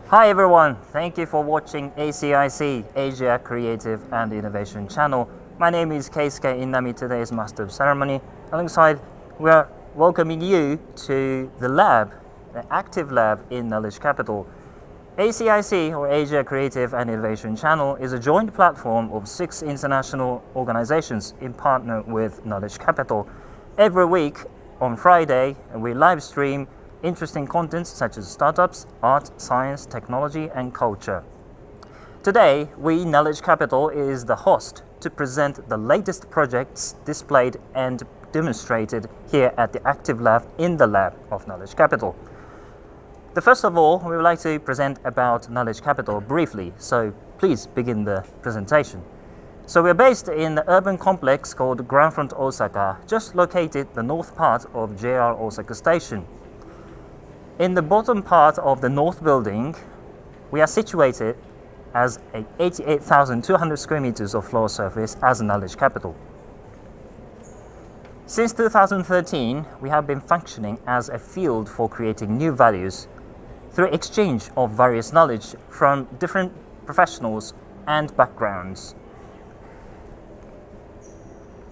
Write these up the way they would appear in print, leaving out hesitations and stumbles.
Hi everyone, thank you for watching ACIC, Asia Creative and Innovation Channel. My name is Keisuke Inami, today's Master of Ceremony. Alongside, we are welcoming you to the Lab, the active lab in Knowledge Capital. ACIC, or Asia Creative and Innovation Channel, is a joint platform of 6 international organizations in partner with Knowledge Capital. Every week on Friday, we live stream interesting contents such as startups, art, science, technology, and culture. Today, we, Knowledge Capital, is the host to present the latest projects displayed and demonstrated here at the Active Lab in the Lab of Knowledge Capital. First of all, we would like to present about Knowledge Capital briefly, so please begin the presentation. So we're based in the urban complex called Grand Front Osaka, just located the north part of JR Osaka Station. In the bottom part of the north building, we are situated as 88,200 square meters of floor surface as Knowledge Capital. Since 2013, we have been functioning as a field for creating new values through exchange of various knowledge from different professionals and backgrounds.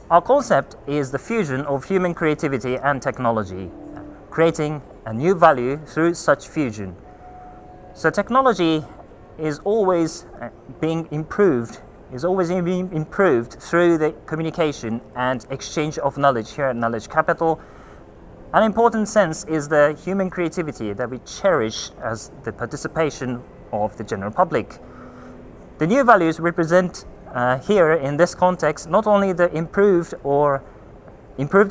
Our concept is the fusion of human creativity and technology, creating a new value through such fusion. So technology is always being improved through the communication and exchange of knowledge here at Knowledge Capital. An important sense is the human creativity that we cherish as the participation of the general public. The new values represent here in this context not only the improved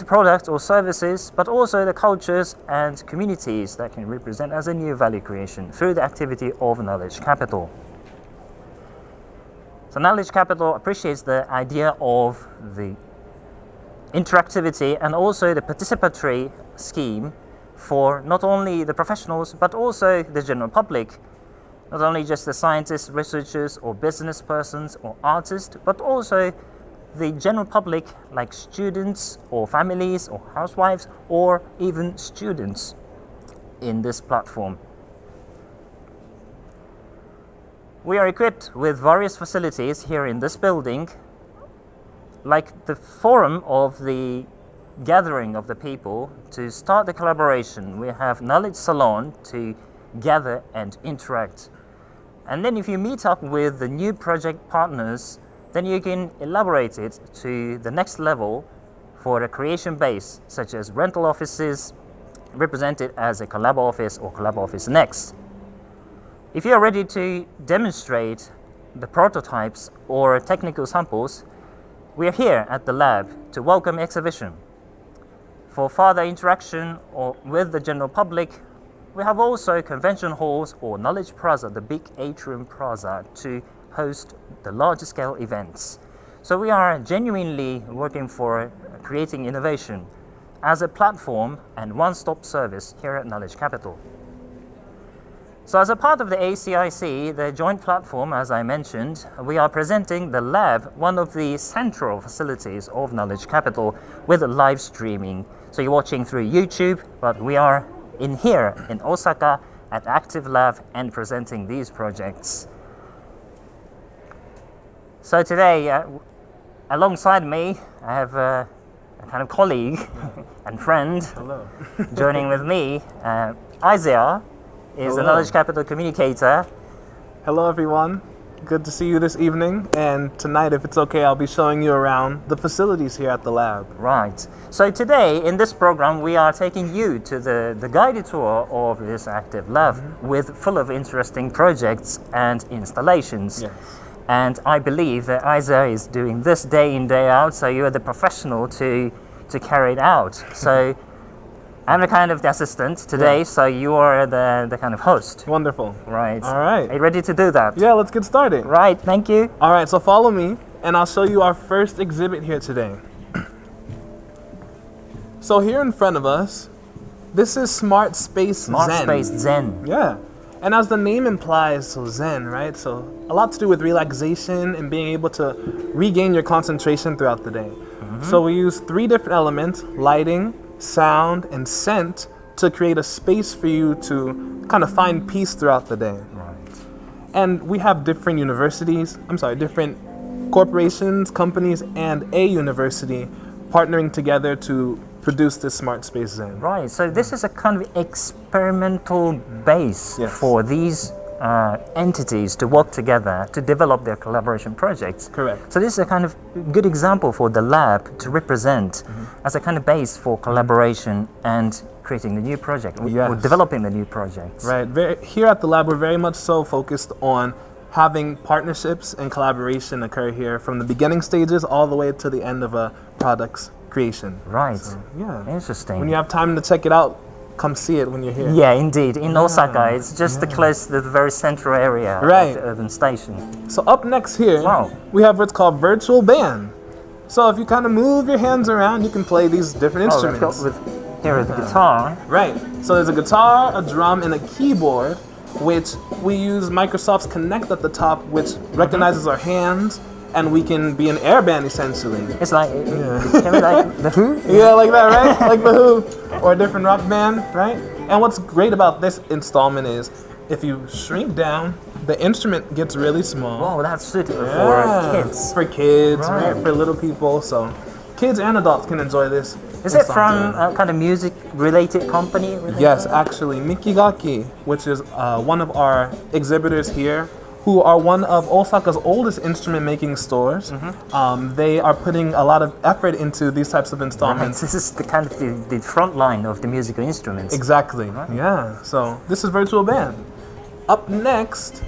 products or services, but also the cultures and communities that can represent as a new value creation through the activity of Knowledge Capital. So Knowledge Capital appreciates the idea of the interactivity and also the participatory scheme for not only the professionals but also the general public, not only just the scientists, researchers or business persons or artists, but also the general public like students or families or housewives or even students in this platform. We are equipped with various facilities here in this building, like the forum of the gathering of the people to start the collaboration. We have Knowledge Salon to gather and interact. And then if you meet up with the new project partners, then you can elaborate it to the next level for a creation base, such as rental offices, represented as a Collab office or Collab office next. If you are ready to demonstrate the prototypes or technical samples, we are here at the lab to welcome exhibition. For further interaction with the general public, we have also convention halls or Knowledge Plaza, the big atrium plaza, to host the large scale events. So we are genuinely working for creating innovation as a platform and one-stop service here at Knowledge Capital. So as a part of the ACIC, the joint platform, as I mentioned, we are presenting the Lab, one of the central facilities of Knowledge Capital, with live streaming. So you're watching through YouTube, but we are in here in Osaka at Active Lab and presenting these projects. So today, alongside me, I have a kind of colleague and friend. Hello. Joining with me, Isaiah is a Knowledge Capital communicator. Hello everyone, good to see you this evening, and tonight, if it's okay, I'll be showing you around the facilities here at the lab. Right. So today in this program we are taking you to the guided tour of this Active Lab with full of interesting projects and installations. Yes. And I believe that Isaiah is doing this day in, day out, so you are the professional to carry it out. So I'm the kind of the assistant today, so you are the kind of host. Wonderful. Right. All right. Are you ready to do that? Yeah, let's get started. Right, thank you. All right, so follow me, and I'll show you our first exhibit here today. So here in front of us, this is Smart Space Zen. Smart Space Zen. Yeah. And as the name implies, so Zen, right? So a lot to do with relaxation and being able to regain your concentration throughout the day. So we use 3 different elements: lighting, sound, and scent, to create a space for you to kind of find peace throughout the day. Right. And we have different different corporations, companies, and a university partnering together to produce this smart space Zen. Right, so this is a kind of experimental base for these entities to work together to develop their collaboration projects. Correct. So this is a kind of good example for the lab to represent as a kind of base for collaboration and creating the new project, or developing the new projects. Right. Here at the lab, we're very much so focused on having partnerships and collaboration occur here from the beginning stages all the way to the end of a product's creation. Right. So, yeah. Interesting. When you have time to check it out, come see it when you're here. Yeah, indeed. In Osaka, it's just close to the very central area of the urban station. So up next here, we have what's called virtual band. So if you kind of move your hands around, you can play these different instruments. Here is the guitar. Right. So there's a guitar, a drum, and a keyboard, which we use Microsoft's Connect at the top, which recognizes our hands, and we can be an air band essentially. It's like, like the Who? Yeah, like that, right? Like the Who, or a different rock band, right? And what's great about this installment is, if you shrink down, the instrument gets really small. Whoa, that's suitable for kids. For kids, right? For little people, so kids and adults can enjoy this. Is it from a kind of music-related company? Yes, actually, Mikigaki, which is one of our exhibitors here, who are one of Osaka's oldest instrument-making stores. They are putting a lot of effort into these types of installments. Right. This is the kind of the front line of the musical instruments. Exactly. Right. Yeah. So this is virtual band. Up next,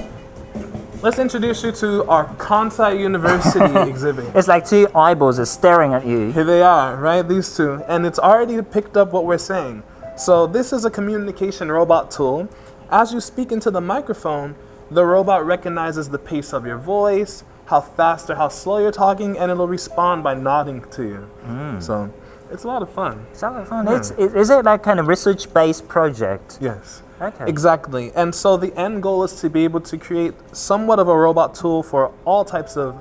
let's introduce you to our Kansai University exhibit. It's like two eyeballs are staring at you. Here they are, right? These two. And it's already picked up what we're saying. So this is a communication robot tool. As you speak into the microphone, the robot recognizes the pace of your voice, how fast or how slow you're talking, and it'll respond by nodding to you. So it's a lot of fun. It's a lot of fun. Is it like kind of research-based project? Yes. Okay. Exactly. And so the end goal is to be able to create somewhat of a robot tool for all types of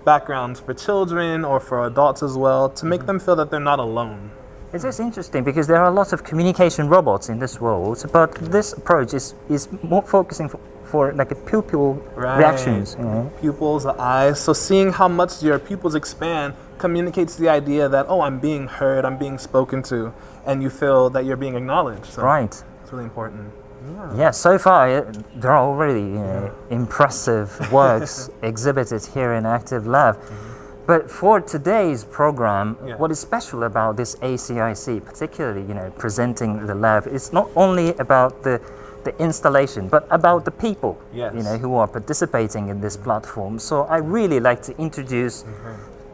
backgrounds, for children or for adults as well, to make them feel that they're not alone. It's just interesting because there are lots of communication robots in this world, but this approach is more focusing for like a pupil reactions. You know? Pupils, the eyes. So seeing how much your pupils expand communicates the idea that, oh, I'm being heard, I'm being spoken to, and you feel that you're being acknowledged. So right. It's really important. Yeah, so far there are already impressive works exhibited here in Active Lab. But for today's program, what is special about this ACIC, particularly presenting the lab, is not only about the installation, but about the people who are participating in this platform. So I really like to introduce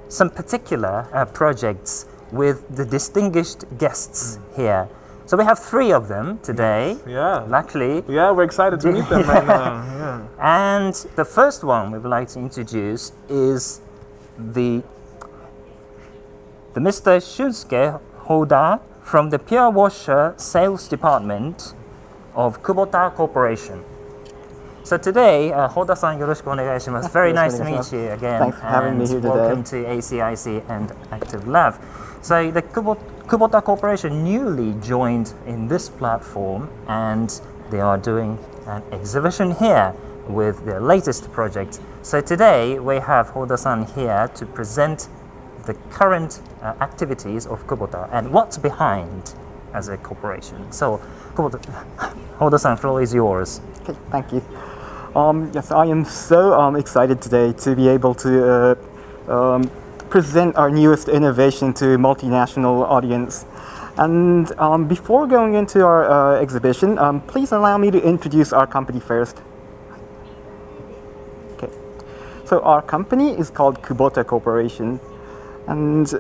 some particular projects with the distinguished guests here. So we have 3 of them today. Yeah. Luckily. Yeah, we're excited to meet them right now. Yeah. And the first one we would like to introduce is the Mr. Shunsuke Hoda from the Pure Washer Sales Department of Kubota Corporation. So today, Hoda-san, yoroshiku onegaishimasu. Very nice to meet you again. Thanks for having me here today. Welcome to ACIC and Active Lab. So the Kubota Corporation newly joined in this platform, and they are doing an exhibition here with their latest project. So today we have Hoda-san here to present the current activities of Kubota and what's behind as a corporation. So Hoda-san, floor is yours. Okay, thank you. Yes, I am so excited today to be able to present our newest innovation to a multinational audience. And before going into our exhibition, please allow me to introduce our company first. Okay, so our company is called Kubota Corporation, and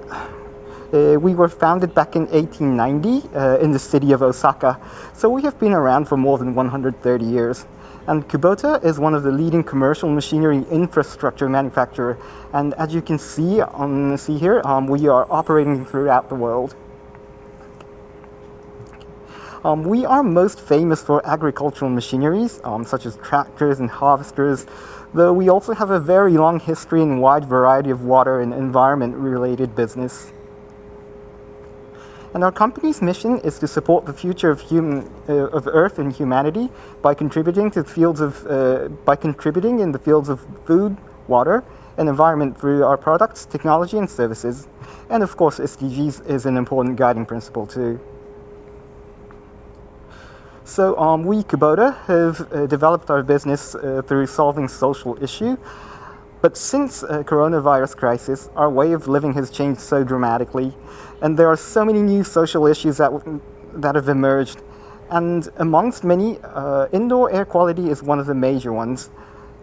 we were founded back in 1890 in the city of Osaka. So we have been around for more than 130 years. And Kubota is one of the leading commercial machinery infrastructure manufacturer. And as you can see here, we are operating throughout the world. We are most famous for agricultural machineries, such as tractors and harvesters, though we also have a very long history and wide variety of water and environment-related business. And our company's mission is to support the future of Earth and humanity by contributing in the fields of food, water, and environment through our products, technology, and services. And of course, SDGs is an important guiding principle too. So we, Kubota, have developed our business through solving social issue. But since coronavirus crisis, our way of living has changed so dramatically, and there are so many new social issues that have emerged. And amongst many, indoor air quality is one of the major ones.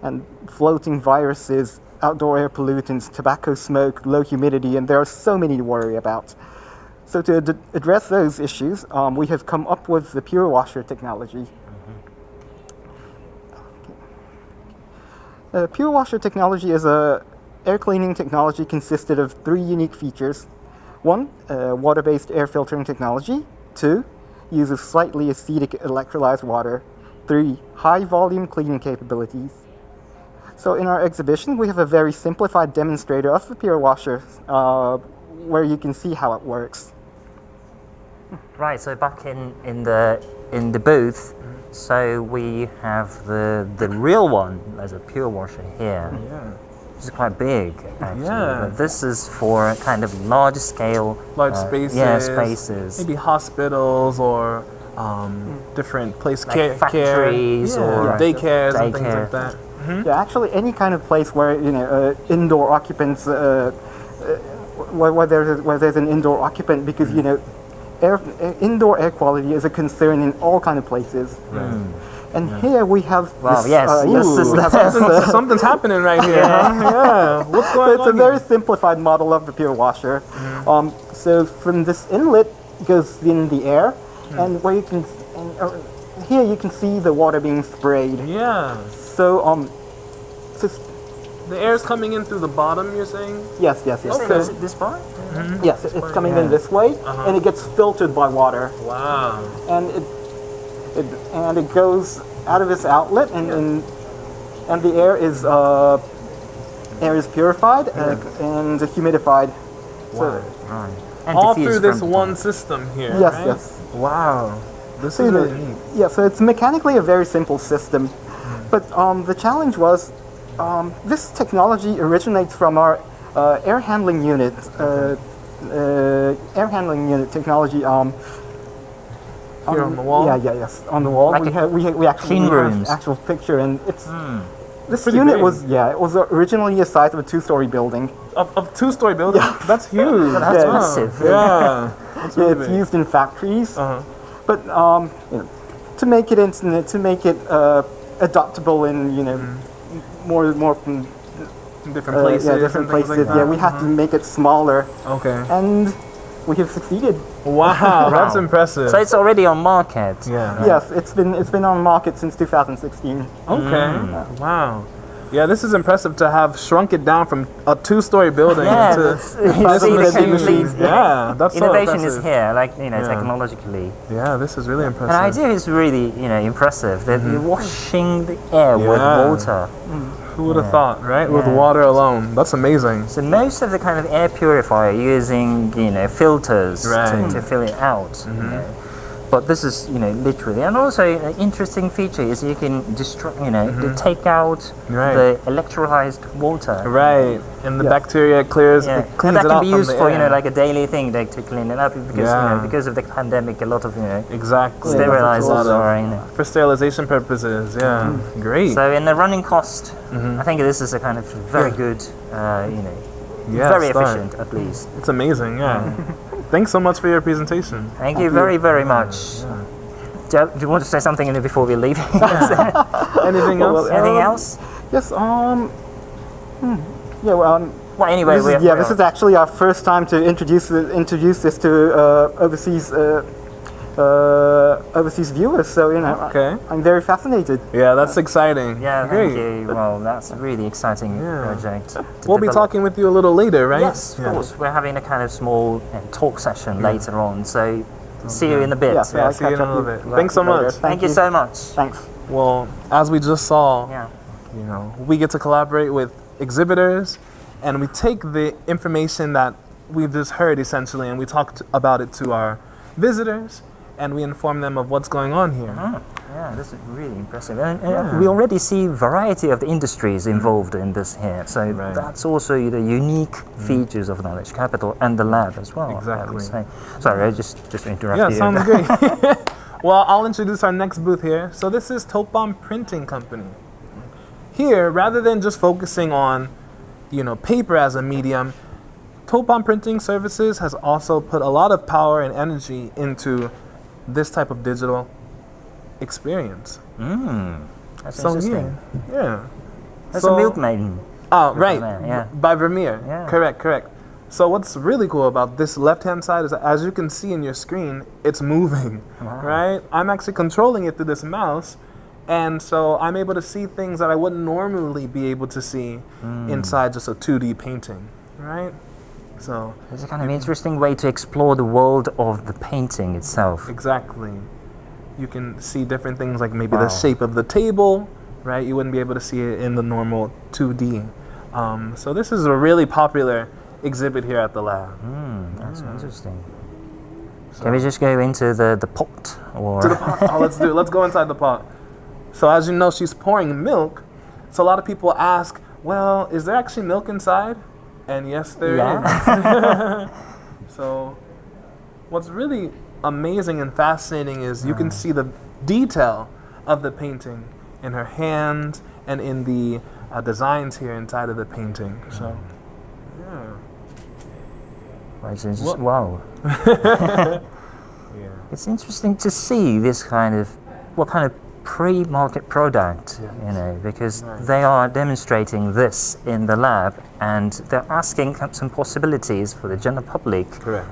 And floating viruses, outdoor air pollutants, tobacco smoke, low humidity, and there are so many to worry about. So to address those issues, we have come up with the Pure Washer technology. Pure Washer technology is a air cleaning technology consisted of 3 unique features. 1, water-based air filtering technology. 2, use of slightly acidic electrolyzed water. 3, high volume cleaning capabilities. So in our exhibition, we have a very simplified demonstrator of the Pure Washer where you can see how it works. Right, so back in the booth, so we have the real one as a Pure Washer here. Yeah. Which is quite big, actually. Yeah. But this is for kind of large scale. Large spaces. Yeah, spaces. Maybe hospitals or different place Like factories or daycares and things like that. Yeah, actually any kind of place where indoor occupants, where there's an indoor occupant, because indoor air quality is a concern in all kind of places. And here we have something's happening right here. Yeah. What's going on? It's a very simplified model of the Pure Washer. So from this inlet goes in the air, and where you can here you can see the water being sprayed. Yeah. So the air's coming in through the bottom, you're saying? Yes. So So, this part? yes, it's coming in this way, and it gets filtered by water, Wow. and it goes out of this outlet, and the air is purified and humidified. So, Right. And All diffused through this from the one top. system here, yes, right? yes. Wow. This is really neat. Yeah, so it's mechanically a very simple system, but the challenge was this technology originates from our air handling unit. Air handling unit technology. Here on the wall? Yes, on the wall. Like We actually clean have rooms. actual picture, and it's this Pretty unit big. was originally the size of a 2-story building. Of 2-story building? That's huge. That's Yeah. massive. Yeah. That's Yeah, really it's big. used in factories, Uh-huh. but to make it adaptable in more Different places. different and things places. Like Yeah, that. we had to make it smaller, Okay. and we have succeeded. Wow, that's Wow. impressive. So it's already on market. Yeah. Yes, it's been on market since 2016. Okay. Wow. Yeah, this is impressive to have shrunk it down from a 2-story building Yeah, to that's- this see the machine. complete- Yeah, that's so Innovation is impressive. here, like Yeah. technologically. Yeah, this is really And impressive. the idea is really impressive. That you're washing the air with Yeah. water. Who would have thought, right? With Yeah. water alone. That's amazing. So most of the kind of air purifier using filters Right. to fill it out. But this is literally, and also an interesting feature is you can to take out Right. the electrolyzed water. Right. And the Yeah. bacteria clears, Yeah, it and cleans that it can out be from used the for air. like a daily thing to clean it up because Yeah. because of the pandemic, a lot of Exactly. sterilizers A lot are for sterilization purposes. Yeah. Great. So in the running cost, I think this is a kind of very good, Yeah, very start. efficient at least. It's amazing. Yeah. Thanks so much for your presentation. Thank you very, very much. Do you want to say something before we leave? Anything else? Anything else? Yes. Yeah. Well, Well, anyway, this is actually our first time to introduce this to overseas viewers. So Okay. I'm very fascinated. Yeah, that's exciting. Yeah, Great. thank you. Well, that's a really exciting project. to We'll be develop. talking with you a little later, right? Yes, of course. We're having a kind of small talk session later on. So see you in a bit. Yes, Yeah, I'll see you in catch a up little with- bit. Thanks so later. much. Thank you so much. Thanks. Well, as we just saw, Yeah. we get to collaborate with exhibitors, and we take the information that we've just heard essentially, and we talk about it to our visitors, and we inform them of what's going on here. Yeah, this is really impressive. And we already see variety of the industries involved in this here. So that's also the unique features of Knowledge Capital and the lab as well. Exactly. I would say. Sorry, I just interrupted Yeah, you. sounds great. Well, I'll introduce our next booth here. So this is Topon Printing Company. Here, rather than just focusing on, paper as a medium, Topon Printing Services has also put a lot of power and energy into this type of digital experience. That's interesting. That's a milkmaiden. Oh, right. Yeah. By Vermeer. Yeah. Correct. So what's really cool about this left-hand side is that, as you can see in your screen, it's moving, right? I'm actually controlling it through this mouse, and so I'm able to see things that I wouldn't normally be able to see inside just a 2D painting, right? So it's a kind of interesting way to explore the world of the painting itself. Exactly. You can see different things like maybe the shape of the table, right? You wouldn't be able to see it in the normal 2D. So this is a really popular exhibit here at the lab. That's interesting. So can we just go into the pot? Or to the pot. Let's go inside the pot. So as you know, she's pouring milk. So a lot of people ask, well, is there actually milk inside? And yes, there is. So what's really amazing and fascinating is you can see the detail of the painting in her hand and in the designs here inside of the painting. So, wow. It's interesting to see this kind of pre-market product, because they are demonstrating this in the lab, and they're asking some possibilities for the general public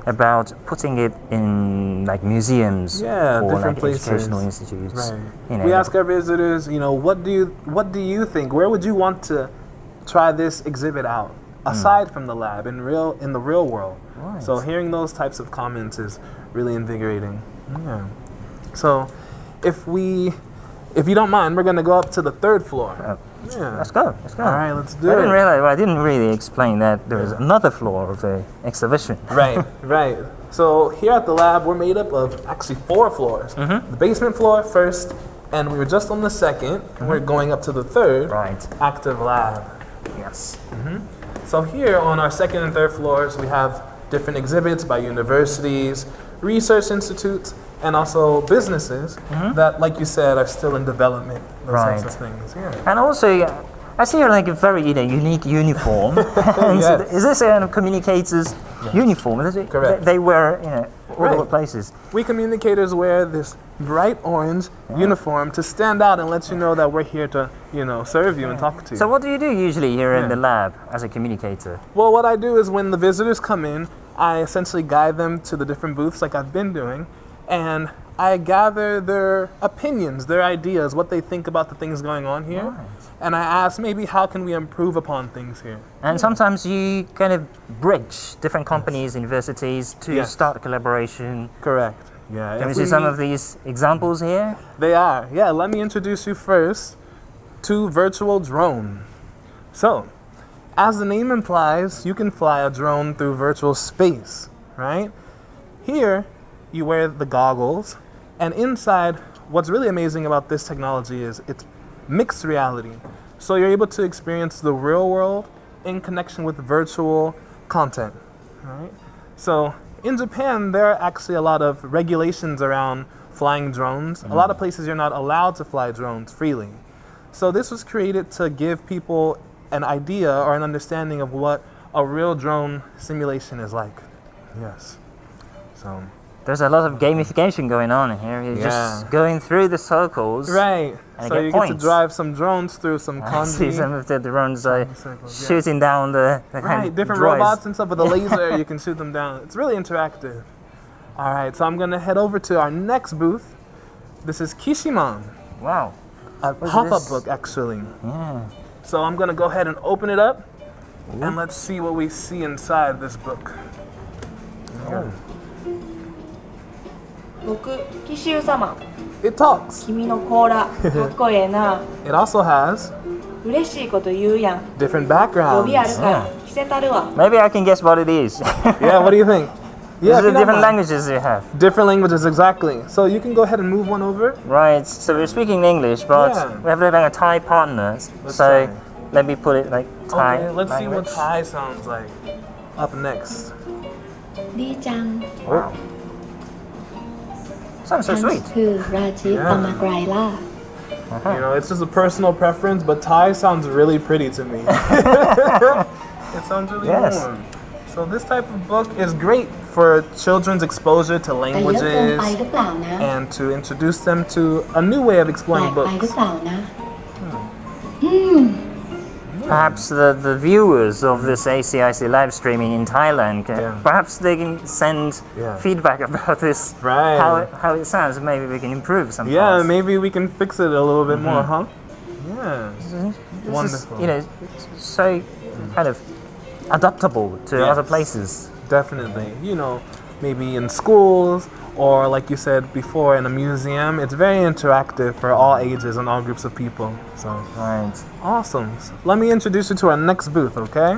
about putting it in like museums or different like places. educational institutes. Right. We ask our visitors, what do you think? Where would you want to try this exhibit out aside from the lab in the real world? Right. So hearing those types of comments is really invigorating. Yeah. So if you don't mind, we're going to go up to the third floor. Let's go. All right, let's do it. I didn't really explain that there is another floor of the exhibition. Right. So here at the lab, we're made up of actually 4 floors. The basement floor first, and we were just on the second, and we're going up to the third active lab. Yes. So here on our second and third floors, we have different exhibits by universities, research institutes, and also businesses that, like you said, are still in development. Those types of things. And also, I see like a very unique uniform. Is this a communicator's uniform? Is it? Correct. They wear all over places. We communicators wear this bright orange uniform to stand out and let you know that we're here to serve you and talk to you. So what do you do usually here in the lab as a communicator? Well, what I do is when the visitors come in, I essentially guide them to the different booths like I've been doing, and I gather their opinions, their ideas, what they think about the things going on here. And I ask maybe how can we improve upon things here. And sometimes you kind of bridge different companies, universities to start a collaboration. Correct. Yeah. Can we see some of these examples here? They are. Yeah, let me introduce you first to Virtual Drone. So, as the name implies, you can fly a drone through virtual space, right? Here, you wear the goggles, and inside, what's really amazing about this technology is it's mixed reality. So you're able to experience the real world in connection with virtual content, right? So in Japan, there are actually a lot of regulations around flying drones. A lot of places you're not allowed to fly drones freely. So this was created to give people an idea or an understanding of what a real drone simulation is like. Yes. So there's a lot of gamification going on here. You're just going through the circles. Right. And so you get to drive some drones through some kanji. I see some of the drones shooting down the different robots and stuff with a laser. You can shoot them down. It's really interactive. All right, so I'm going to head over to our next booth. This is Kishiman. Wow. A pop-up book, actually. Yeah. So I'm going to go ahead and open it up, and let's see what we see inside this book. It talks. It also has different backgrounds. Maybe I can guess what it is. Yeah, what do you think? Yeah, These if are you don't different mind. languages you have. Different languages, exactly. So you can go ahead and move one over. Right, so we're speaking English, but Yeah. we have like a Thai partner. Let's So try. let me put it like Thai. Okay, let's see what language. Thai sounds like. Up next. ดีจัง Wow. Sounds ฉั so น sweet. คือราชิต Yeah. อมาไกรล่า You know, it's just a personal preference, but Thai sounds really pretty to me. It sounds really Yes. warm. So this type of book is great for children's exposure to แต่เยอะเกิน languages ไปหรือเปล่านะ and to introduce them to a new way of แปล exploring กไปหรือ books. เปล่านะ Perhaps the viewers of this ACIC live streaming in Thailand, Yeah. perhaps they can send Yeah. feedback about this, Right. how it sounds. Maybe we can improve some Yeah, parts. maybe we can fix it a little bit more, huh? Yeah. This is, Wonderful. you know, so kind of adaptable to Yes. other places. Definitely. You know, maybe in schools or like you said before in a museum. It's very interactive for all ages and all groups of people. So Right. awesome. So let me introduce you to our next booth, okay?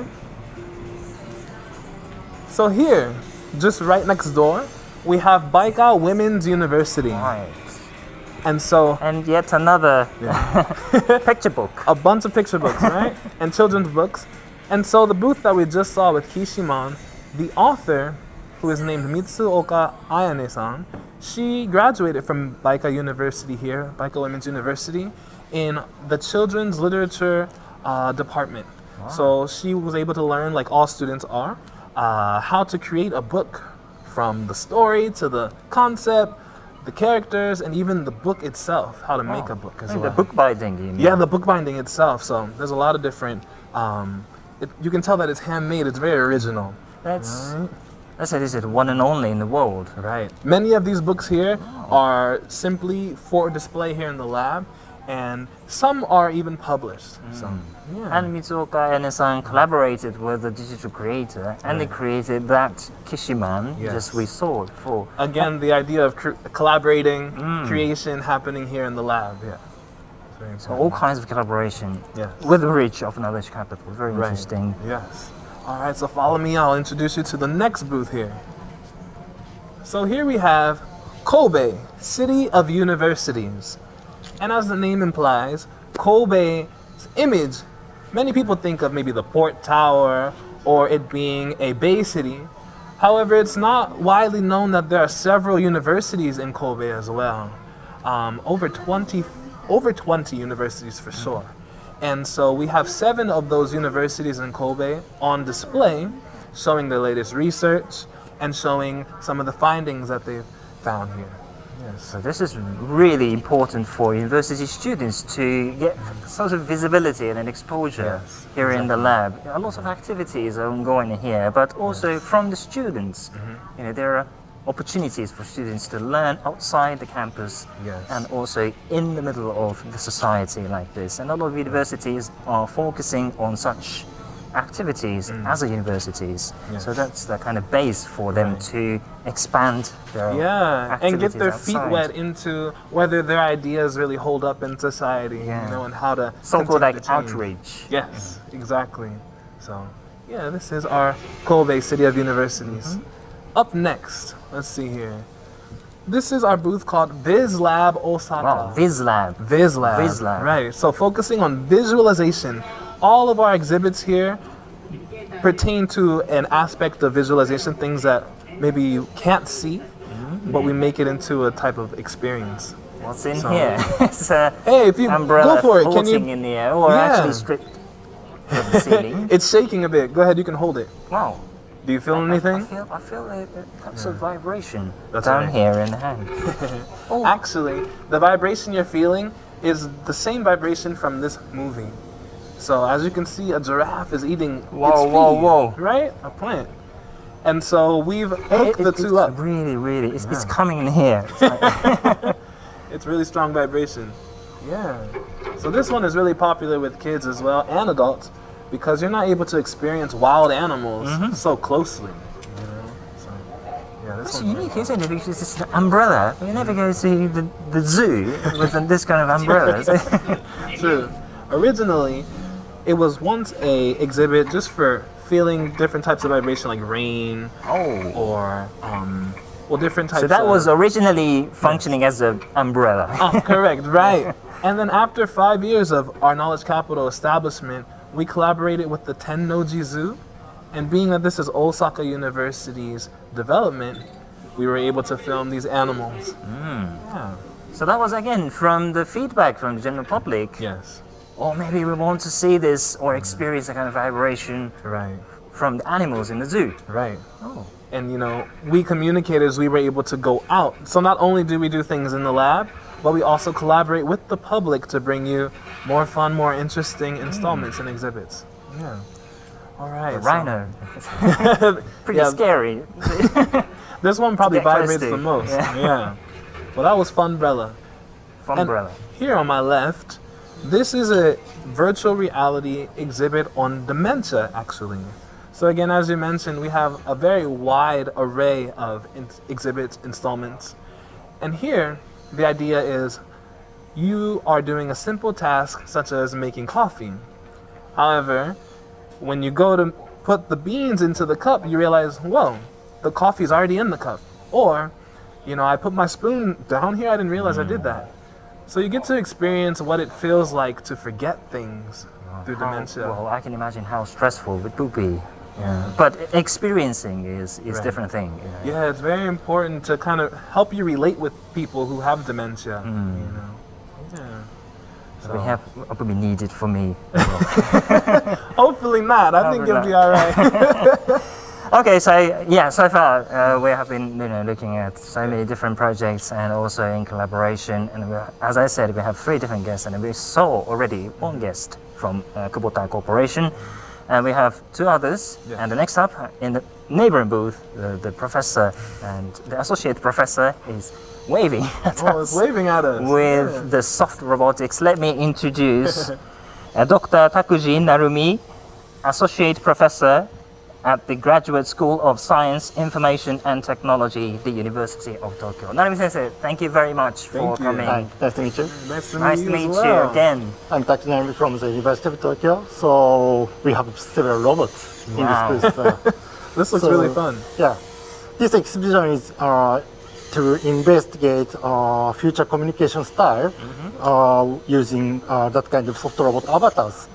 So here, just right next door, we have Baikal Women's University. Right. And so And yet another picture book. a bunch of picture books, right? And children's books. And so the booth that we just saw with Kishiman, the author, who is named Mitsuoka Ayane-san, she graduated from Baika University here, Baika Women's University, in the children's literature department. So she was able to learn, like all students are, how to create a book from the story to the concept, the characters, and even the book itself, how to make a book as well. The bookbinding, you mean? Yeah, the bookbinding itself. So there's a lot of different. You can tell that it's handmade. It's very original. That's this is one and only in the world. Right. Many of these books here are simply for display here in the lab, and some are even published. So yeah. And Mitsuoka Ene-san collaborated with the digital creator, and they created that Kishiman, Yes. just we saw before. Again, the idea of collaborating, creation happening here in the lab. Yeah. It's very So important. all kinds of collaboration Yes. with the reach of knowledge capital. Very Right. interesting. Yes. All right, so follow me. I'll introduce you to the next booth here. So here we have Kobe, City of Universities. And as the name implies, Kobe's image, many people think of maybe the port tower or it being a bay city. However, it's not widely known that there are several universities in Kobe as well. Over 20 universities for sure. And so we have 7 of those universities in Kobe on display, showing their latest research and showing some of the findings that they've found here. Yes. So this is really important for university students to get sort of visibility and an exposure Yes, here in the lab. A lot of activities are ongoing here, but also from the students. You know, there are opportunities for students to learn outside the campus Yes. and also in the middle of the society like this. And a lot of universities are focusing on such activities as a universities. Yes. So that's the kind of base for them Right. to expand their Yeah, and get activities their feet outside. wet into whether their ideas really hold up in society, Yeah. you know, and how to So-called continue like to change. outreach. Yes, exactly. So, yeah, this is our Kobe City of Universities. Up next, let's see here. This is our booth called Viz Lab Osaka. Wow, Viz Lab. Viz Lab. Viz Lab. Right. So focusing on visualization. All of our exhibits here pertain to an aspect of visualization, things that maybe you can't see, but we make it into a type of experience. What's in So- here? It's a Hey, if you umbrella go for it, can floating you? in the air, or Yeah. actually stripped from the ceiling. It's shaking a bit. Go ahead, you can hold it. Wow. Do you feel anything? I feel perhaps a vibration That's down right. here in the hand. Oh, Actually, the vibration you're feeling is the same vibration from this movie. So as you can see, a giraffe is eating its Whoa, feed, whoa, whoa. right? A plant. And so we've hooked the two it's up. really, it's coming in here. It's like, It's really strong vibration. Yeah. So this one is really popular with kids as well and adults because you're not able to experience wild animals so closely. You know? So yeah, this it's one's very unique, isn't it? Because it's an umbrella. You never go to the zoo with this kind of umbrellas. True. Originally, it was once a exhibit just for feeling different types of vibration like rain Oh. or different types So that of... was originally functioning as an umbrella. Oh, correct, right. And then after 5 years of our Knowledge Capital establishment, we collaborated with the Tennoji Zoo. And being that this is Osaka University's development, we were able to film these animals. Yeah. So that was again from the feedback from the general public. Yes. Or maybe we want to see this or experience a kind of vibration Right. from the animals in the zoo. Right. Oh. And we communicators, we were able to go out. So not only do we do things in the lab, but we also collaborate with the public to bring you more fun, more interesting installments and exhibits. Yeah. All right. The rhino. Pretty Yeah. scary. This one probably Get close vibrates to. the most. Yeah. Yeah. Well, that was Funbrella. Umbrella. Here on my left, this is a virtual reality exhibit on dementia, actually. So again, as you mentioned, we have a very wide array of exhibits, installments. And here, the idea is you are doing a simple task such as making coffee. However, when you go to put the beans into the cup, you realize, whoa, the coffee's already in the cup. Or, I put my spoon down here, I didn't realize I did that. So you get to experience what it feels like to forget things through dementia. Well, I can imagine how stressful it would be. Yeah. But experiencing is Right. different thing. Yeah, it's very important to kind of help you relate with people who have dementia. Yeah. So we have probably needed for me. Hopefully not. I think Probably it'll be all right. Okay, so so far we have been looking at so many different projects and also in collaboration. And as I said, we have 3 different guests, and we saw already one guest from Kubota Corporation, and we have 2 others. Yeah. And the next up in the neighboring booth, the professor and the associate professor is waving at Oh, it's us waving at us. with the soft robotics. Let me introduce Dr. Takuji Narumi, associate professor at the Graduate School of Science, Information and Technology, the University of Tokyo. Narumi Sensei, thank you very much for Thank you. coming. Hi, nice to meet you. Nice to Nice to meet meet you as you well. again. I'm Takuji Narumi from the University of Tokyo. So we have several robots Wow. in this booth. This looks So- really fun. Yeah, this exhibition is to investigate future communication style using that kind of soft robot avatars.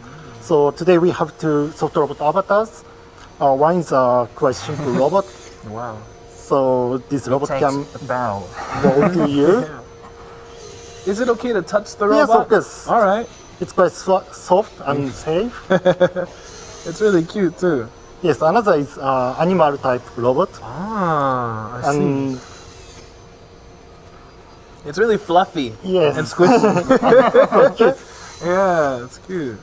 So today we have 2 soft robot avatars. One is a quite simple robot. Wow. So this robot Takes can a bow. go to you. Is it okay to touch the Yes, robot? of course. All right. It's quite soft and safe. It's really cute too. Yes, another is animal type robot. Ah, I see. And It's really fluffy yes, and squishy. Yeah, it's cute.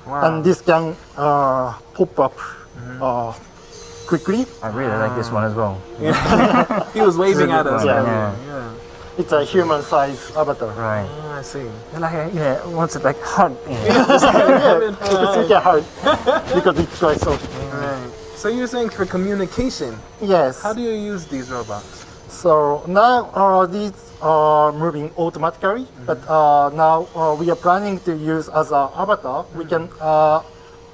Wow. and this can pop up quickly. I really like this one as well. He was waving at us. Yeah. earlier. Yeah. Yeah. It's a human-sized avatar. Right. Oh, I see. Like wants it like hug. It's really hard because it's quite soft. Right. So you're saying for communication, Yes. how do you use these robots? So now these are moving automatically, but now we are planning to use as an avatar. We can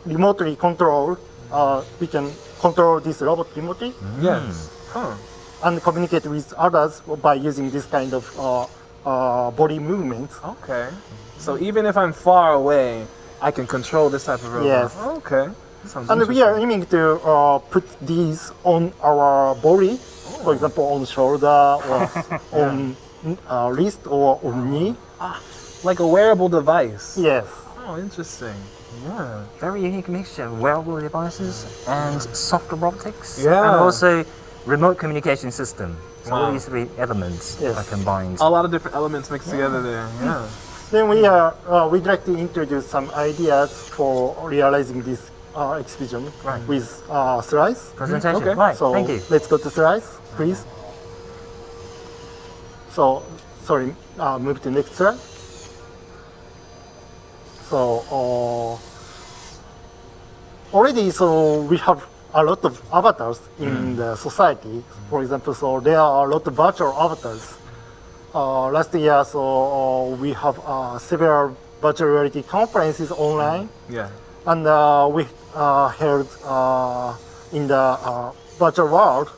remotely control. We can control this robot remotely Yes. Huh. and communicate with others by using this kind of body movements. Okay. So even if I'm far away, I can control this type of robot. Yes. Okay. Sounds And we are interesting. aiming to put these on our body, for example, on shoulder or on wrist or on knee. Like a wearable device. Yes. Oh, interesting. Yeah. Very unique mixture of wearable devices and soft robotics. Yeah. And also remote communication system. So all Wow. these 3 elements Yes. are combined. A lot of different elements mixed together there. Yeah. Then we'd like to introduce some ideas for realizing this exhibition with slides. Presentation. Okay. Right. So Thank you. let's go to slides, please. So, sorry, move to next slide. So, already, so we have a lot of avatars in the society. For example, so there are a lot of virtual avatars. Last year, so we have several virtual reality conferences online. Yeah. and we held in the virtual world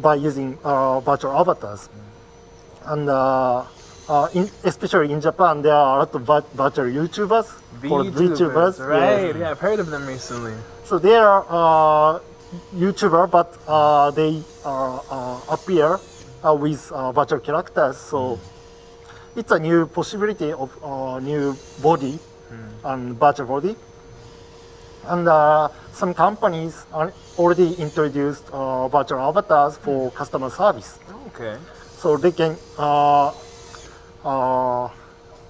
by using virtual avatars. And especially in Japan, there are a lot of virtual YouTubers called VTubers. Right? Yes. Yeah, I've heard of them recently. So they are YouTuber, but they appear with virtual characters. So it's a new possibility of new body and virtual body. And some companies are already introduced virtual avatars for customer service. Okay. So they can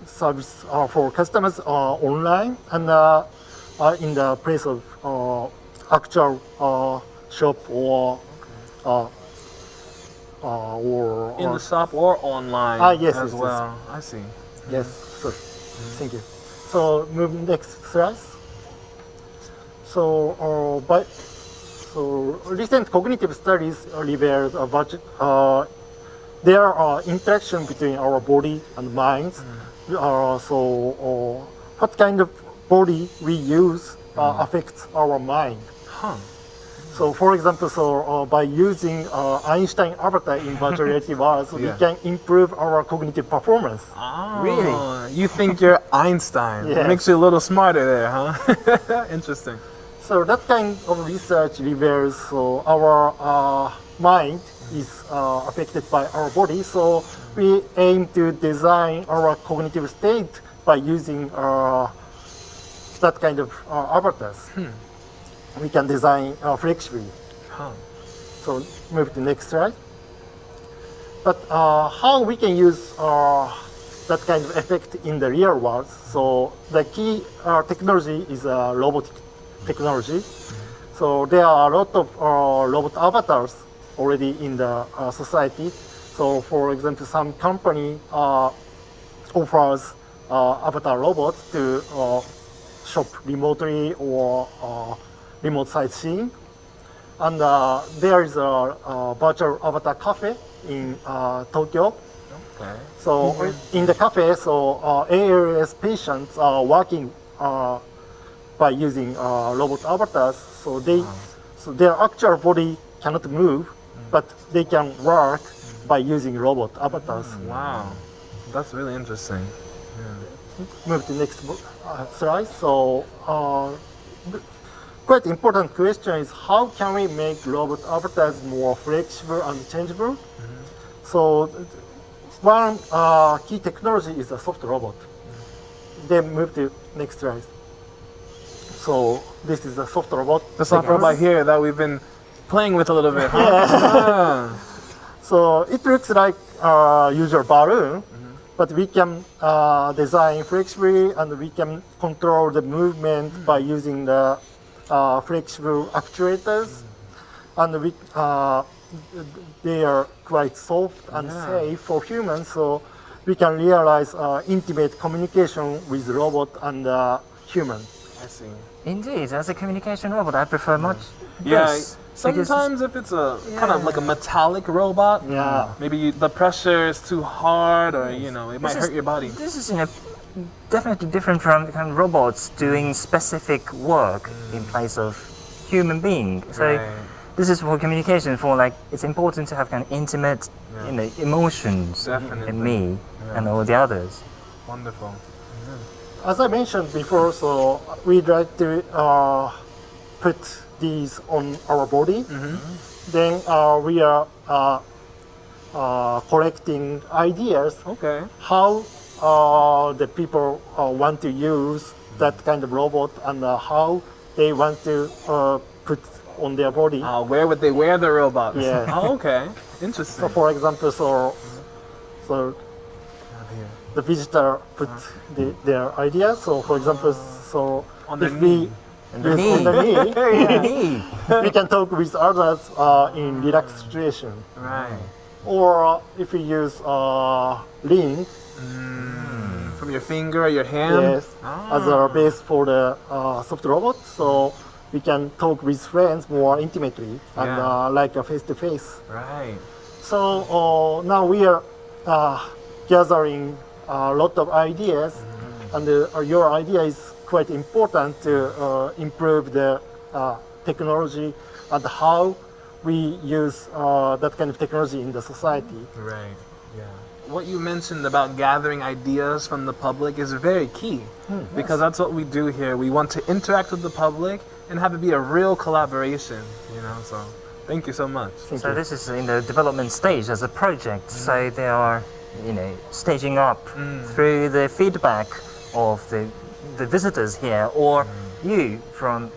service for customers online and in the place of actual shop or In the shop or online yes, as yes, well. I see. yes. So thank you. So move next slide. So recent cognitive studies revealed there are interaction between our body and minds. So what kind of body we use affects our mind. Huh. So for example, by using Einstein avatar in virtual reality worlds, we Yeah. can improve our cognitive performance. Oh, Really? You think you're Einstein. Yes. Makes you a little smarter there, huh? Interesting. So that kind of research reveals our mind is affected by our body. So we aim to design our cognitive state by using that kind of avatars. We can design flexibly. Huh. So move to next slide. But how we can use that kind of effect in the real world? So the key technology is robotic technology. So there are a lot of robot avatars already in the society. So for example, some company offers avatar robots to shop remotely or remote sightseeing. And there is a virtual avatar cafe in Tokyo. Okay. So in the cafe, ALS patients are working by using robot avatars. So their actual body cannot move, but they can work by using robot avatars. Wow. That's really interesting. Move to next slide. So quite important question is how can we make robot avatars more flexible and changeable? So one key technology is a soft robot. Then move to next slide. So this is a soft robot. The soft robot here that we've been playing with a little bit, huh? So it looks like a usual balloon, but we can design flexibly and we can control the movement by using the flexible actuators. And they are quite soft and safe for humans, so we can realize intimate communication with robot and human. I see. Indeed, as a communication robot, I prefer much Yeah. this. because- Sometimes if it's a kind of like a metallic robot, Yeah. maybe the pressure is too hard, or it might hurt your body. This is definitely different from the kind of robots doing specific work in place of human being. So Right. this is for communication. It's important to have kind of intimate, emotions Definitely. in me and all the others. Wonderful. As I mentioned before, so we'd like to put these on our body. Then we are collecting ideas Okay. how the people want to use that kind of robot and how they want to put on their body. Where would they wear the robot? Yeah. Oh, okay. So Interesting. for example, so the visitor put their ideas. So for example, so On the if we knee. use on the knee, Me. we can talk with others in relaxed situation. Right. Or if we use ring, From your finger or your hand? yes, as a base for the soft robot, so we can talk with friends more intimately and Yeah. like a face to face. Right. So now we are gathering a lot of ideas, and your idea is quite important to improve the technology and how we use that kind of technology in the society. Right. Yeah. What you mentioned about gathering ideas from the public is very key because that's what we do here. We want to interact with the public and have it be a real collaboration, you know, so thank you so much. So this is in the development stage as a project. So they are, staging up through the feedback of the visitors here or you from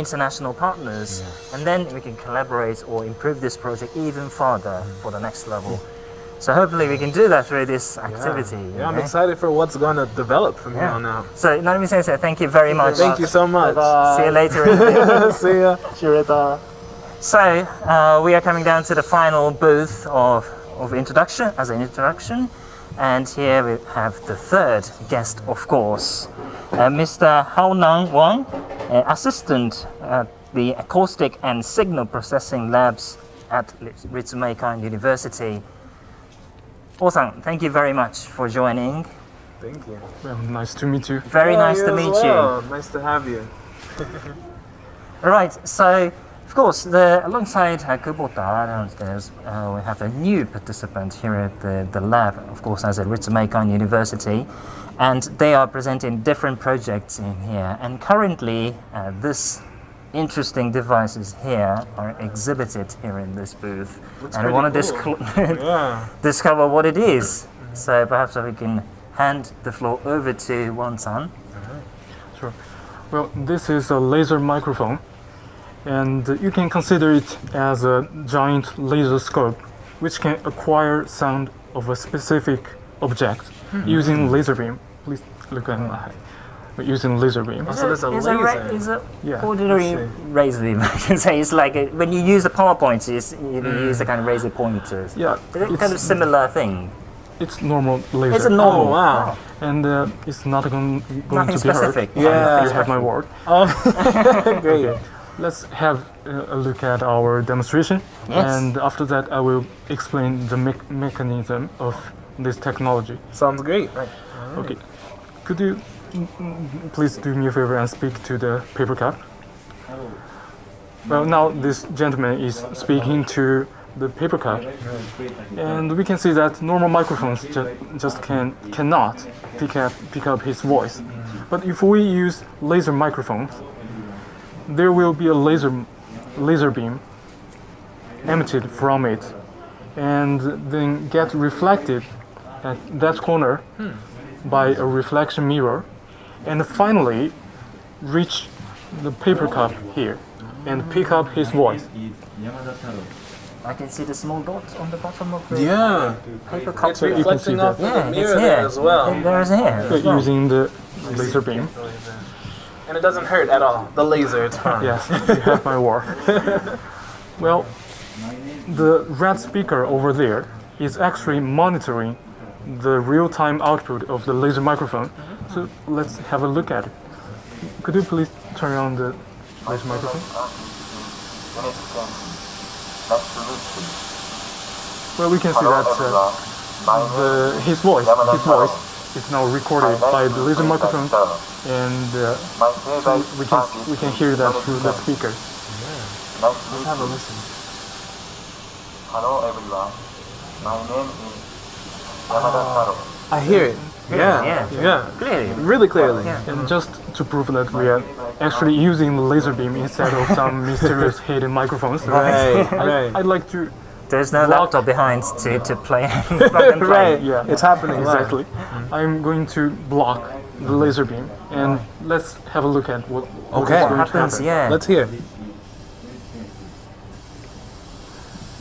international partners, and then we can collaborate or improve this project even further for the next level. So hopefully we can do that through this activity. Yeah, I'm excited for what's going to develop from here on out. So Narumi Sensei, thank you very much. Thank you so much. See you later. See ya. See you later. So we are coming down to the final booth of introduction, and here we have the third guest, of course, Mr. Haonang Wang, assistant at the Acoustic and Signal Processing Labs at Ritsumeikan University. Awesome, thank you very much for joining. Thank you. Well, nice to meet you. Very nice to meet you. Nice to have you. All right, so of course, alongside Kubota downstairs, we have a new participant here at the lab, of course, as at Ritsumeikan University, and they are presenting different projects in here. And currently, this interesting devices here are exhibited here in this booth. Looks and I want to pretty cool. discover what it is. So perhaps we can hand the floor over to Wan-san. Sure. Well, this is a laser microphone, and you can consider it as a giant laser scope which can acquire sound of a specific object using laser beam. Please look at my using laser beam. So there's a laser. Is it Yeah. ordinary razor beam? I can say it's like when you use the PowerPoint, you use the kind of razor pointers. Yeah, Is it kind of similar thing? it's normal laser. It's a normal. Oh, wow. And it's not going Nothing to be specific. hurt. Yeah. You have my word. Great. Let's have a look at our demonstration, Yes. and after that I will explain the mechanism of this technology. Sounds great. Okay. Could you please do me a favor and speak to the paper cup? Well, now this gentleman is speaking to the paper cup, and we can see that normal microphones just cannot pick up his voice. But if we use laser microphones, there will be a laser beam emitted from it, and then get reflected at that corner by a reflection mirror, and finally reach the paper cup here and pick up his voice. I can see the small dot on the bottom of the Yeah. paper cup. It's reflecting that. off of the Yeah, it's mirror here. there as well. There is here. as well. Using the laser beam. And it doesn't hurt at all. The laser, it's fine. Yes, you have my word. Well, the red speaker over there is actually monitoring the real-time output of the laser microphone. So let's have a look at it. Could you please turn on the laser microphone? Well, we can see that his voice is now recorded by the laser microphone, and so we can hear that through the speaker. Let's have a listen. Hello everyone, my name is Yamada Taro. I hear it. Yeah. Yeah. Clearly. Really clearly. And just to prove that we are actually using the laser beam instead of some mysterious hidden microphones, Right, right. I'd like to. There's no Block. laptop behind to play. Plug and play. Right. Yeah, It's happening live. exactly. I'm going to block the laser beam, and let's have a look at what Okay. is going to Happens, happen. yeah. Let's hear.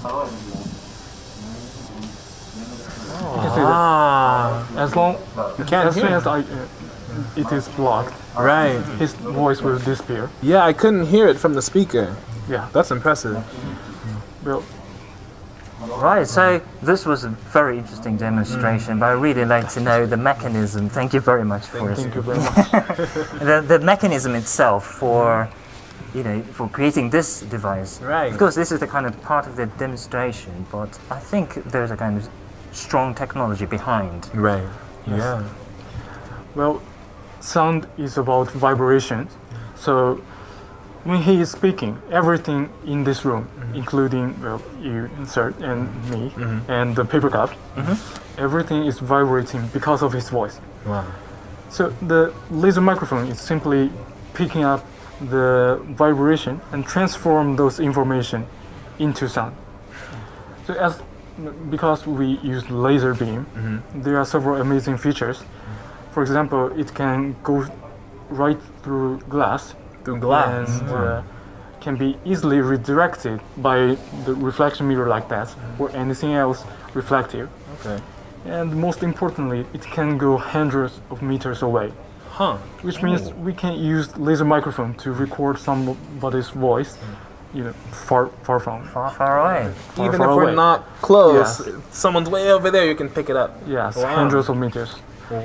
Hello everyone. You can see that Ah. as long Can't as soon hear. as it is blocked, Right. his voice will disappear. Yeah, I couldn't hear it from the speaker. Yeah. That's impressive. Well, Right, so this was a very interesting demonstration, but I really like to know the mechanism. Thank you very much for thank you very much. the mechanism itself for for creating this device. Right. Of course, this is the kind of part of the demonstration, but I think there's a kind of strong technology behind. Right. Yeah. Well, sound is about vibration. So when he is speaking, everything in this room, including you, sir, and me, and the paper cup, everything is vibrating because of his voice. Wow. So the laser microphone is simply picking up the vibration and transform those information into sound. So because we use laser beam, there are several amazing features. For example, it can go right through glass. Through glass. And can be easily redirected by the reflection mirror like that, or anything else reflective. Okay. And most importantly, it can go hundreds of meters away. Huh. Which means we can use laser microphone to record somebody's voice, far from. Far away. Even far if we're away. not close, Yes. if someone's way over there, you can pick it up. Yes, Wow. hundreds of meters,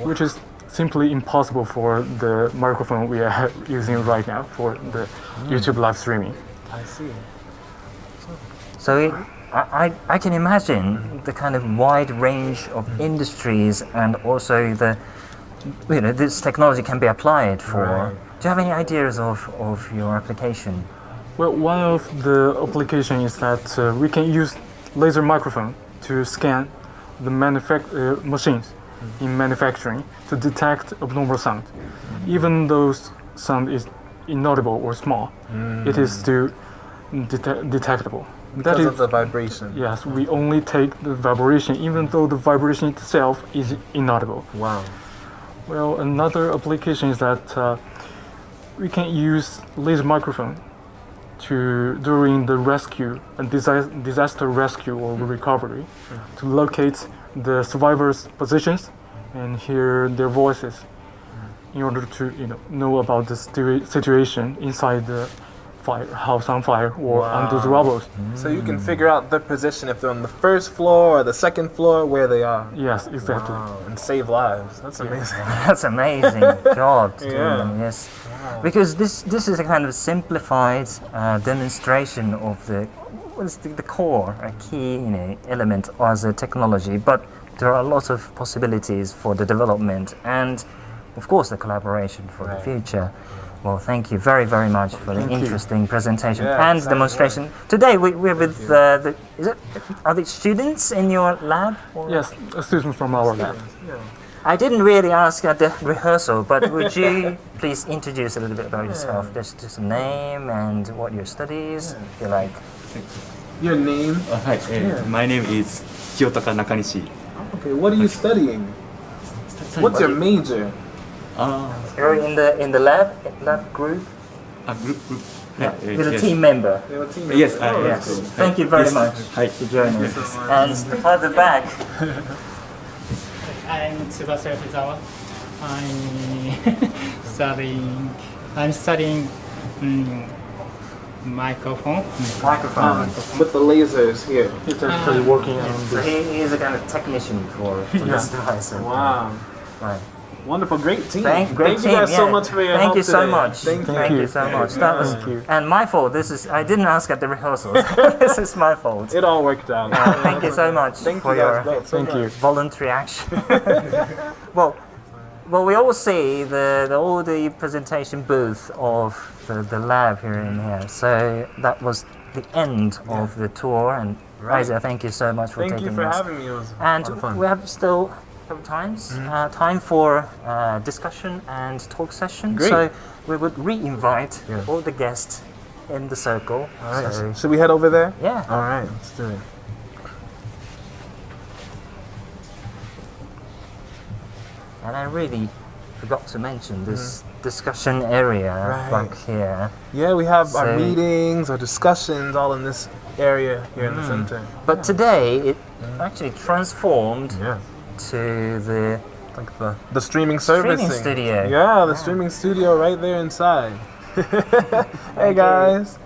which is simply impossible for the microphone we are using right now for the YouTube live streaming. I see. So I can imagine the kind of wide range of industries and also this technology can be applied for. Right. Do you have any ideas of your application? Well, one of the application is that we can use laser microphone to scan the machines in manufacturing to detect abnormal sound. Even though sound is inaudible or small, it is still detectable. Because of the vibration. Yes, we only take the vibration even though the vibration itself is inaudible. Wow. Well, another application is that we can use laser microphone during the rescue and disaster rescue or recovery to locate the survivors' positions and hear their voices in order to know about the situation inside the house on fire or under the rubble. So you can figure out their position if they're on the first floor or the second floor, where they are. Yes, exactly. Wow. And save lives. That's amazing. That's amazing job to do Yeah. them, yes. Because this is a kind of simplified demonstration of the core, a key element as a technology, but there are lots of possibilities for the development and of course the collaboration for the future. Well, thank you very, very much for the interesting presentation and demonstration. Today we're with are the students in your lab? Or? Yes, students from our lab. I didn't really ask at the rehearsal, but would you please introduce a little bit about yourself? Just a name and what your studies, if you like. Your name? My name is Kiyotaka Nakanishi. Okay, what are you studying? What's your major? You're in the lab group? Group. With a team member. Yes, Yes. Thank you very much for joining us. And further back. I'm Tsubasa Yotizawa. I'm studying microphone. With the lasers here. He's actually working on So this. he is a kind of technician for this device. Wow. Right. Wonderful, great team. Thank you guys so yeah. much for your Thank help you so today. much. Thank you so much. That was Thank you. and my fault. I didn't ask at the rehearsals. This is my fault. It all worked out. Thank you so much Thank for you your guys both so Thank you. much. voluntary action. well, we all see all the presentation booth of the lab here in here. So that was the end of the tour. And Isaac, thank you so much for Thank taking you for us. having me. It was And a lot of fun. we have still time for discussion and talk session. Great. So we would re-invite all the guests in the circle. All right. So, Should we head over there? yeah. All right, let's do it. And I really forgot to mention this discussion area back here. Yeah, we have our So- meetings, our discussions, all in this area here in the center. But today it actually transformed Yeah. to the Like the streaming servicing. studio. Yeah, the streaming studio right there inside. Hey guys.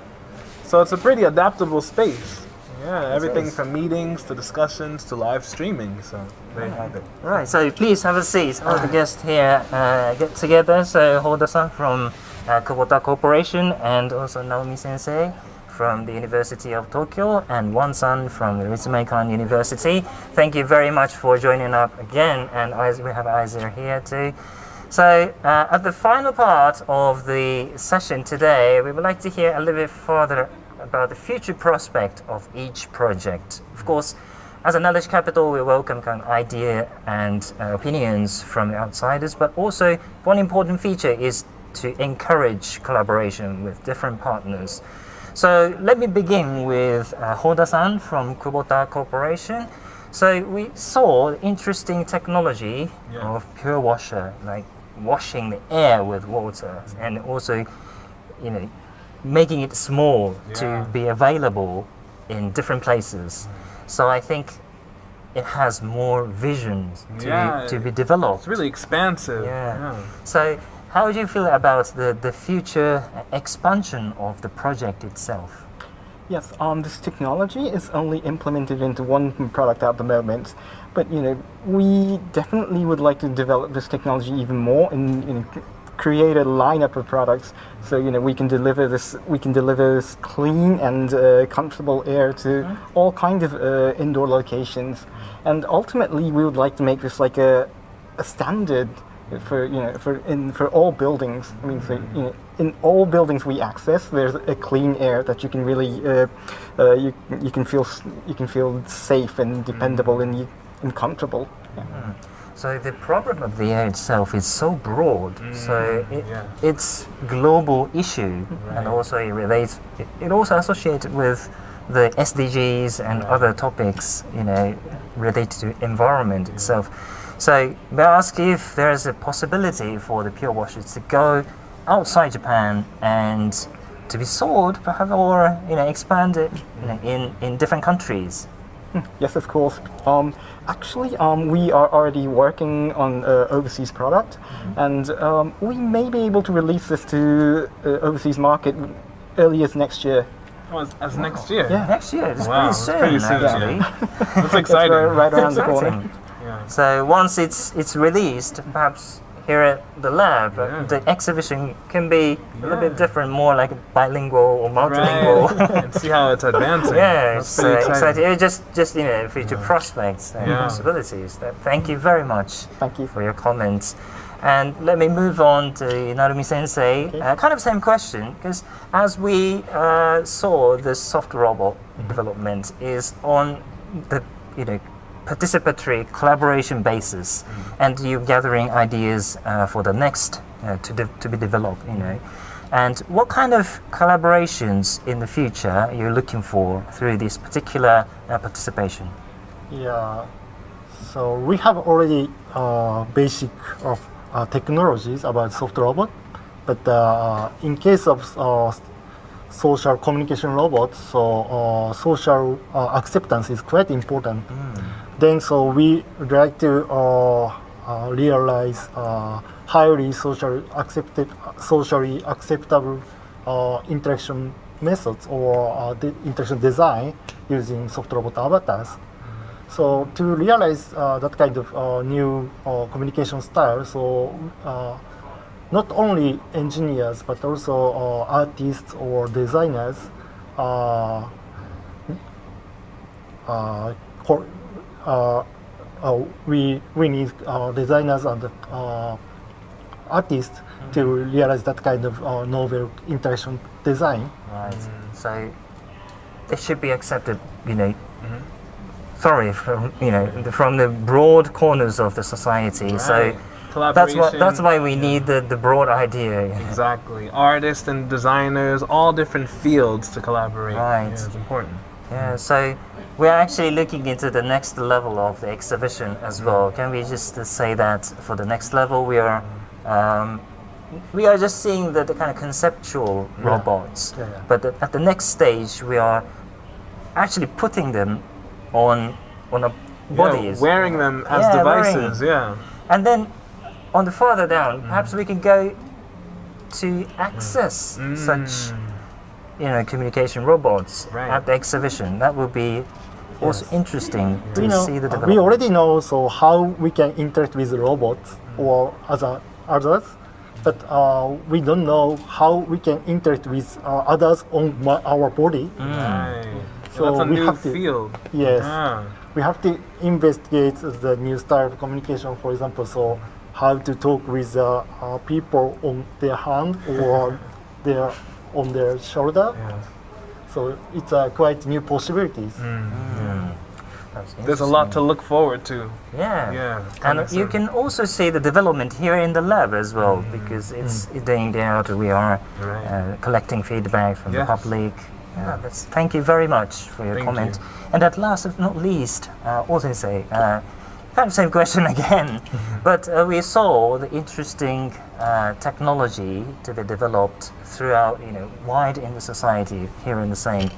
So it's a pretty adaptable space. Yeah, everything from meetings to discussions to live streaming. So there you have it. Right, so please have a seat. All the guests here get together. So Hoda-san from Kubota Corporation and also Naomi Sensei from the University of Tokyo and Wan-san from the Ritsumeikan University. Thank you very much for joining up again. And we have Isaac here too. So, at the final part of the session today, we would like to hear a little bit further about the future prospect of each project. Of course, as a knowledge capital, we welcome kind of idea and opinions from the outsiders, but also one important feature is to encourage collaboration with different partners. So let me begin with Hoda-san from Kubota Corporation. So we saw interesting technology of pure washer, like washing the air with water, and also, making it small to be available in different places. So I think it has more visions to be developed. It's really expansive. So how do you feel about the future expansion of the project itself? Yes, this technology is only implemented into one product at the moment, but we definitely would like to develop this technology even more and create a lineup of products so we can deliver this clean and comfortable air to all kinds of indoor locations, and ultimately we would like to make this like a standard for all buildings. I mean, so, in all buildings we access, there's a clean air that you can really you can feel safe and dependable and comfortable. So the problem of the air itself is so broad. So it's global issue, and also it relates. It also associated with the SDGs and other topics, related to environment itself. So may I ask if there is a possibility for the pure washers to go outside Japan and to be sold, perhaps, or expanded in different countries? Yes, of course. Actually, we are already working on overseas product, and we may be able to release this to overseas market early as next year. Oh, as next year? Yeah, next year. It's Wow, pretty soon, pretty soon, actually. That's exciting. Right around the corner. So once it's released, perhaps here at the lab, the exhibition can be a little bit different, more like bilingual or multilingual. Right. And see how it's advancing. It's pretty exciting. It's just future prospects and possibilities. Thank you very much. Thank you for your comments. And let me move on to Narumi Sensei. Kind of same question, because as we saw, the soft robot development is on the participatory collaboration basis, and you're gathering ideas for the next to be developed. And what kind of collaborations in the future you're looking for through this particular participation? Yeah, so we have already basic of technologies about soft robot, but in case of social communication robots, so social acceptance is quite important. Then, so we would like to realize highly socially acceptable interaction methods or the interaction design using soft robot avatars. So to realize that kind of new communication style, so not only engineers but also artists or designers we need designers and artists to realize that kind of novel interaction design. Right. So it should be accepted, thoroughly from the broad corners of the society. Right. So that's why we need the broad idea. Exactly. Artists and designers, all different fields to collaborate. Right. Yeah, it's important. Yeah, so we're actually looking into the next level of the exhibition as well. Can we just say that for the next level we are just seeing the kind of conceptual robots, but at the next stage we are actually putting them on a bodies, wearing them as devices. And then on the further down, perhaps we can go to access such communication robots at the exhibition. That would be also interesting to see the development. We already know how we can interact with robots or others, but we don't know how we can interact with others on our body. Right. So that's a we new have to, field. Yes. We have to investigate the new style of communication, for example. So how to talk with people on their hand or on their shoulder. So it's quite new possibilities. There's a lot to look forward to. Yeah. And you can also see the development here in the lab as well, because it's day in, day out. We are collecting feedback from the public. Thank you very much for your comment. And at last, if not least, also say, kind of same question again, but we saw the interesting technology to be developed throughout, wide in the society here in the same.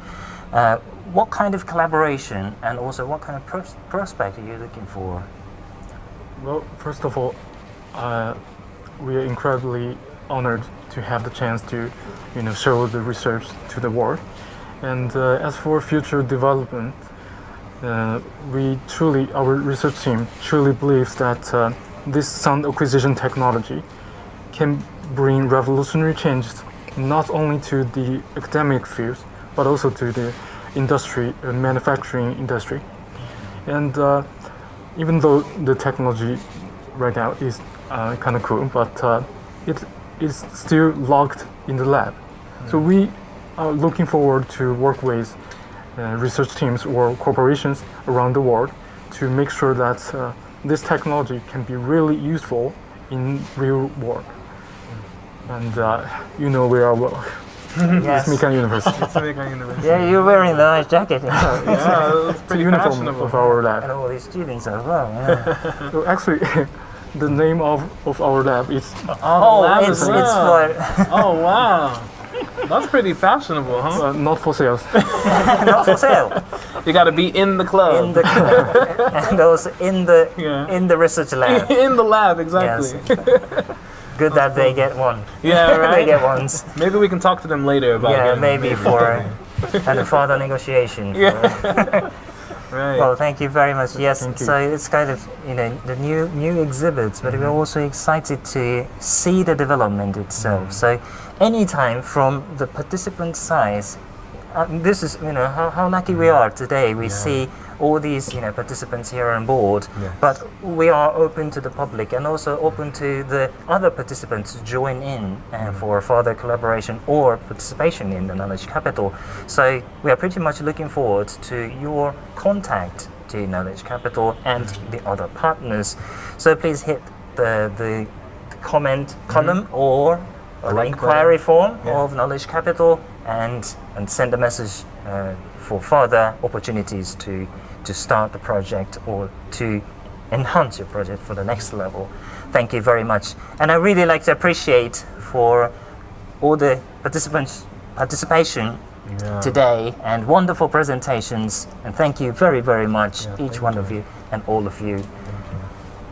What kind of collaboration and also what kind of prospect are you looking for? Well, first of all, we are incredibly honored to have the chance to, show the research to the world. And as for future development, our research team truly believes that this sound acquisition technology can bring revolutionary changes not only to the academic fields, but also to the industry, manufacturing industry. And even though the technology right now is kind of cool, but it is still locked in the lab. So we are looking forward to work with research teams or corporations around the world to make sure that this technology can be really useful in real world. And we are well. Yes. It's Mikan University. Yeah, you're wearing the nice jacket. It's pretty uniform fashionable. of our lab. And all these students as well. Yeah. So actually, the name of our lab is. It's for. Oh wow, that's pretty fashionable, huh? Not for sales. Not for sale. You got to be in the club. In the and also in the research lab. In the lab, exactly. Yes. Good that they get one. Yeah, right. They get ones. Maybe we can talk to them later about Yeah, getting maybe for a further negotiation. Right. Well, thank you very much. Yes, Thank you. so it's kind of the new exhibits, but we're also excited to see the development itself. So, anytime from the participant side, this is how lucky we are today. We see all these participants here on board, but we are open to the public and also open to the other participants to join in for further collaboration or participation in the Knowledge Capital. So we are pretty much looking forward to your contact to Knowledge Capital and the other partners. So please hit the comment column or inquiry form of Knowledge Capital and send a message for further opportunities to start the project or to enhance your project for the next level. Thank you very much. And I really like to appreciate for all the participation today and wonderful presentations. And thank you very, very much, each one of you and all of you.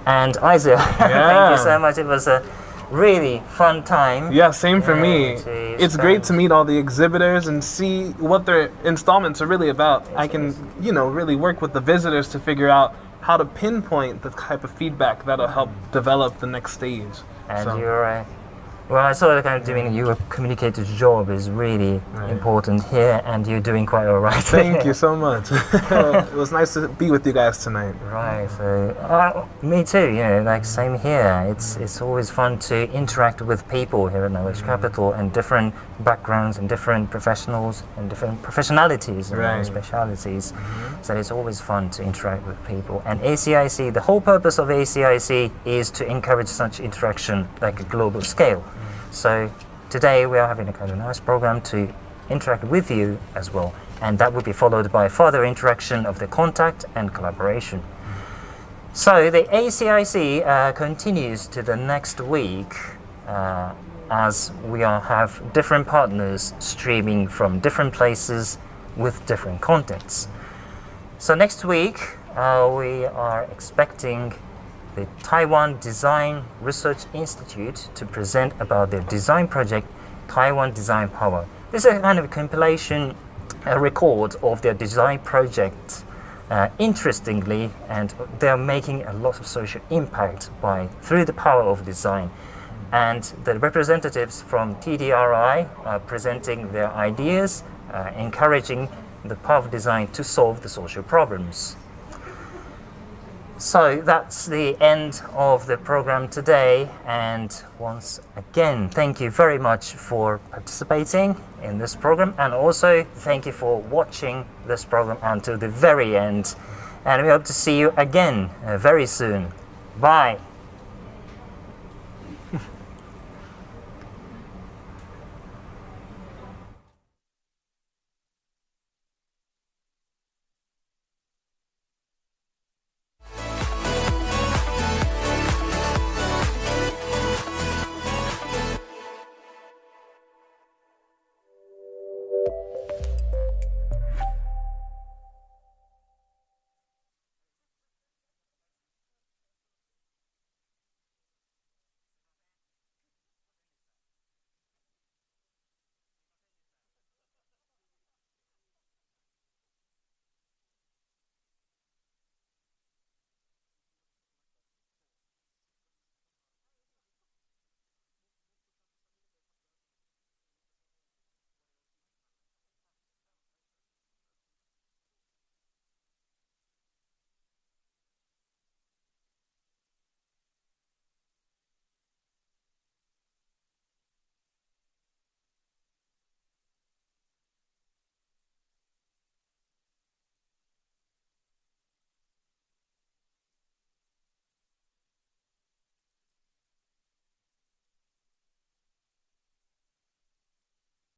And Isa, thank you so much. It was a really fun time. Yeah, same for me. It's spend. great to meet all the exhibitors and see what their installments are really about. I can, really work with the visitors to figure out how to pinpoint the type of feedback that'll help develop the next stage. And you're I saw the kind of doing your communicator's job is really important here, and you're doing quite all right. Thank you so much. It was nice to be with you guys tonight. Right. So me too. Same here. It's always fun to interact with people here at Knowledge Capital and different backgrounds and different professionals and different professionalities and specialities. So it's always fun to interact with people. And ACIC, the whole purpose of ACIC is to encourage such interaction like a global scale. So today we are having a kind of nice program to interact with you as well, and that will be followed by further interaction of the contact and collaboration. So the ACIC continues to the next week as we have different partners streaming from different places with different contents. So next week we are expecting the Taiwan Design Research Institute to present about their design project, Taiwan Design Power. This is a kind of compilation, a record of their design project. Interestingly, and they're making a lot of social impact through the power of design. And the representatives from TDRI are presenting their ideas, encouraging the power of design to solve the social problems. So that's the end of the program today, and once again thank you very much for participating in this program, and also thank you for watching this program until the very end, and we hope to see you again very soon. Bye.